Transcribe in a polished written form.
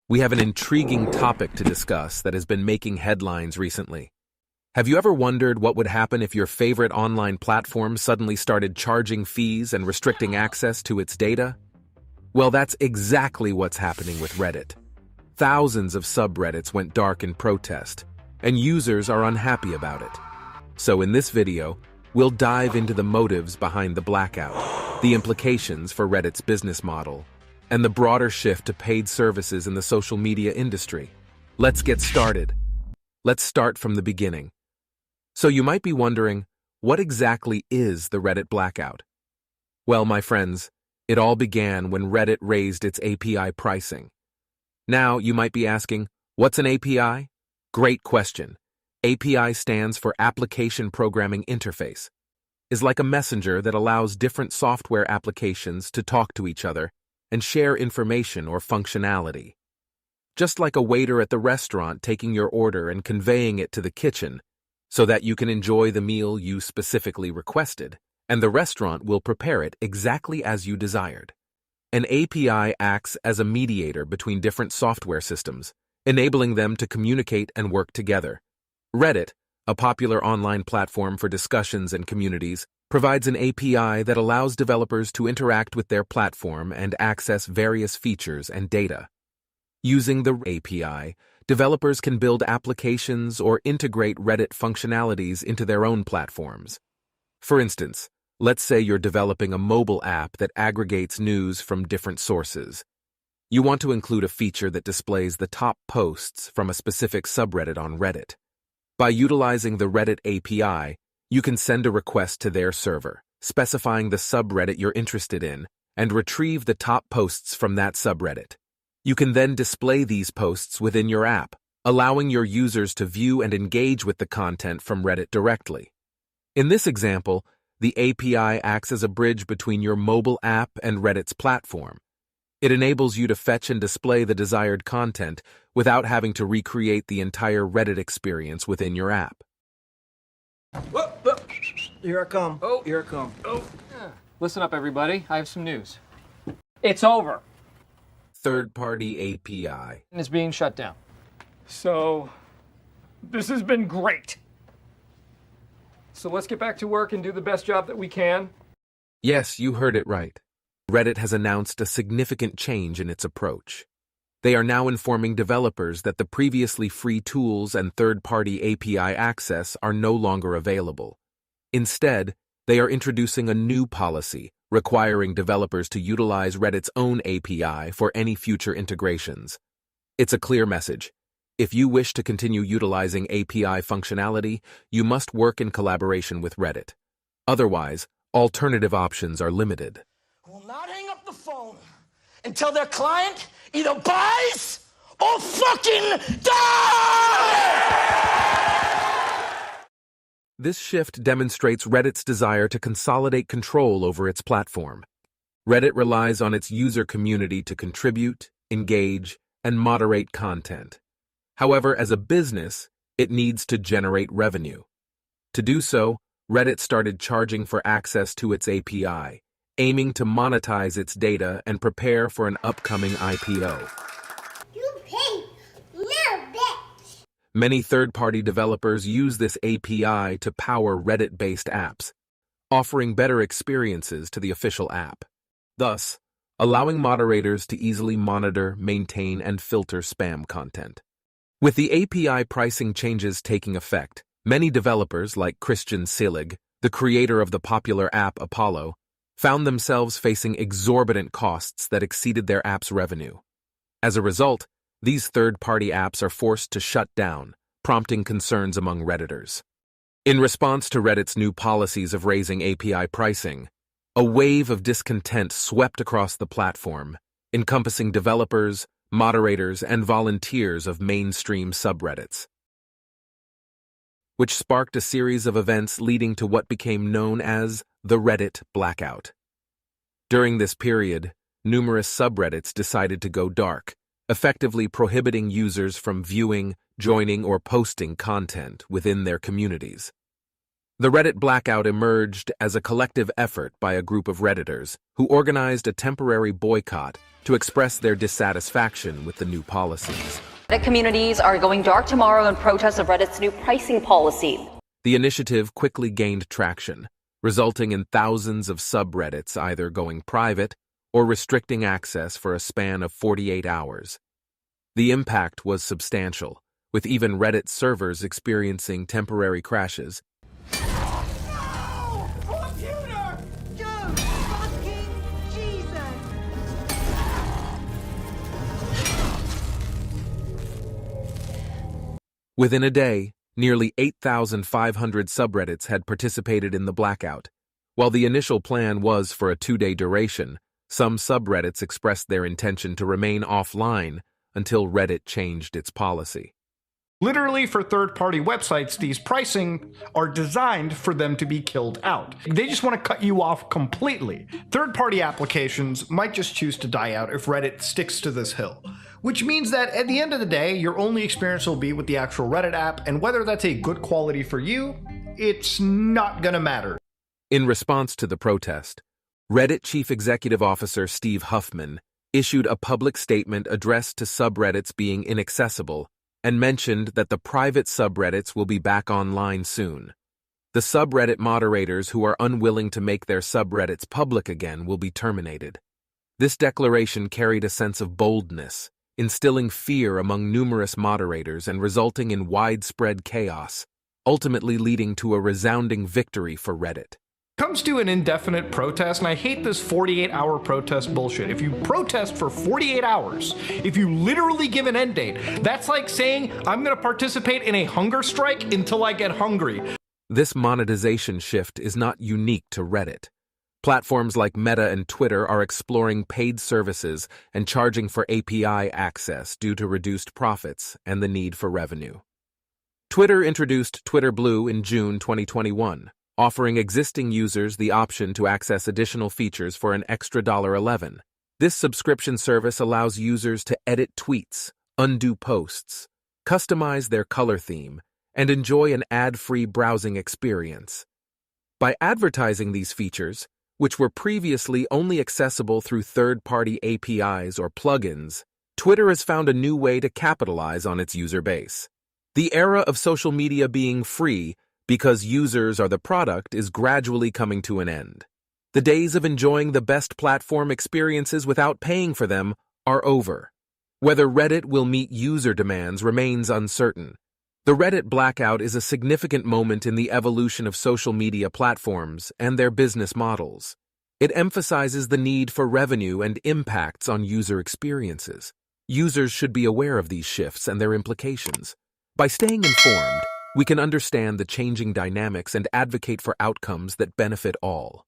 We have an intriguing topic to discuss that has been making headlines recently. Have you ever wondered what would happen if your favorite online platform suddenly started charging fees and restricting access to its data? Well, that's exactly what's happening with Reddit. Thousands of subreddits went dark in protest, and users are unhappy about it. So in this video, we'll dive into the motives behind the blackout, the implications for Reddit's business model, and the broader shift to paid services in the social media industry. Let's get started. Let's start from the beginning. So you might be wondering, what exactly is the Reddit blackout? Well, my friends, it all began when Reddit raised its API pricing. Now, you might be asking, what's an API? Great question. API stands for Application Programming Interface. It's like a messenger that allows different software applications to talk to each other and share information or functionality. Just like a waiter at the restaurant taking your order and conveying it to the kitchen so that you can enjoy the meal you specifically requested, and the restaurant will prepare it exactly as you desired. An API acts as a mediator between different software systems, enabling them to communicate and work together. Reddit, a popular online platform for discussions and communities, provides an API that allows developers to interact with their platform and access various features and data. Using the API, developers can build applications or integrate Reddit functionalities into their own platforms. For instance, let's say you're developing a mobile app that aggregates news from different sources. You want to include a feature that displays the top posts from a specific subreddit on Reddit. By utilizing the Reddit API, you can send a request to their server, specifying the subreddit you're interested in, and retrieve the top posts from that subreddit. You can then display these posts within your app, allowing your users to view and engage with the content from Reddit directly. In this example, the API acts as a bridge between your mobile app and Reddit's platform. It enables you to fetch and display the desired content without having to recreate the entire Reddit experience within your app. Whoa. Here I come. Oh, here I come. Oh. Listen up, everybody. I have some news. It's over. Third-party API. And it's being shut down. So, this has been great. So let's get back to work and do the best job that we can. Yes, you heard it right. Reddit has announced a significant change in its approach. They are now informing developers that the previously free tools and third-party API access are no longer available. Instead, they are introducing a new policy requiring developers to utilize Reddit's own API for any future integrations. It's a clear message. If you wish to continue utilizing API functionality, you must work in collaboration with Reddit. Otherwise, alternative options are limited. Will not hang up the phone until their client either buys or fucking dies! This shift demonstrates Reddit's desire to consolidate control over its platform. Reddit relies on its user community to contribute, engage, and moderate content. However, as a business, it needs to generate revenue. To do so, Reddit started charging for access to its API, aiming to monetize its data and prepare for an upcoming IPO. You pay, little bitch! Many third-party developers use this API to power Reddit-based apps, offering better experiences to the official app, thus allowing moderators to easily monitor, maintain, and filter spam content. With the API pricing changes taking effect, many developers like Christian Selig, the creator of the popular app Apollo, found themselves facing exorbitant costs that exceeded their app's revenue. As a result, these third-party apps are forced to shut down, prompting concerns among Redditors. In response to Reddit's new policies of raising API pricing, a wave of discontent swept across the platform, encompassing developers, moderators, and volunteers of mainstream subreddits, which sparked a series of events leading to what became known as the Reddit blackout. During this period, numerous subreddits decided to go dark, effectively prohibiting users from viewing, joining, or posting content within their communities. The Reddit blackout emerged as a collective effort by a group of Redditors who organized a temporary boycott to express their dissatisfaction with the new policies. Reddit communities are going dark tomorrow in protest of Reddit's new pricing policy. The initiative quickly gained traction, resulting in thousands of subreddits either going private or restricting access for a span of 48 hours. The impact was substantial, with even Reddit servers experiencing temporary crashes. No! Computer! Dude, fucking Jesus! Within a day, nearly 8,500 subreddits had participated in the blackout. While the initial plan was for a 2-day duration, some subreddits expressed their intention to remain offline until Reddit changed its policy. Literally, for third-party websites, these pricing are designed for them to be killed out. They just want to cut you off completely. Third-party applications might just choose to die out if Reddit sticks to this hill, which means that at the end of the day, your only experience will be with the actual Reddit app, and whether that's a good quality for you, it's not gonna matter. In response to the protest, Reddit Chief Executive Officer Steve Huffman issued a public statement addressed to subreddits being inaccessible and mentioned that the private subreddits will be back online soon. The subreddit moderators who are unwilling to make their subreddits public again will be terminated. This declaration carried a sense of boldness, instilling fear among numerous moderators and resulting in widespread chaos, ultimately leading to a resounding victory for Reddit. Comes to an indefinite protest, and I hate this 48-hour protest bullshit. If you protest for 48 hours, if you literally give an end date, that's like saying, I'm gonna participate in a hunger strike until I get hungry. This monetization shift is not unique to Reddit. Platforms like Meta and Twitter are exploring paid services and charging for API access due to reduced profits and the need for revenue. Twitter introduced Twitter Blue in June 2021. Offering existing users the option to access additional features for an extra $11. This subscription service allows users to edit tweets, undo posts, customize their color theme, and enjoy an ad-free browsing experience. By advertising these features, which were previously only accessible through third-party APIs or plugins, Twitter has found a new way to capitalize on its user base. The era of social media being free because users are the product is gradually coming to an end. The days of enjoying the best platform experiences without paying for them are over. Whether Reddit will meet user demands remains uncertain. The Reddit blackout is a significant moment in the evolution of social media platforms and their business models. It emphasizes the need for revenue and impacts on user experiences. Users should be aware of these shifts and their implications. By staying informed, we can understand the changing dynamics and advocate for outcomes that benefit all.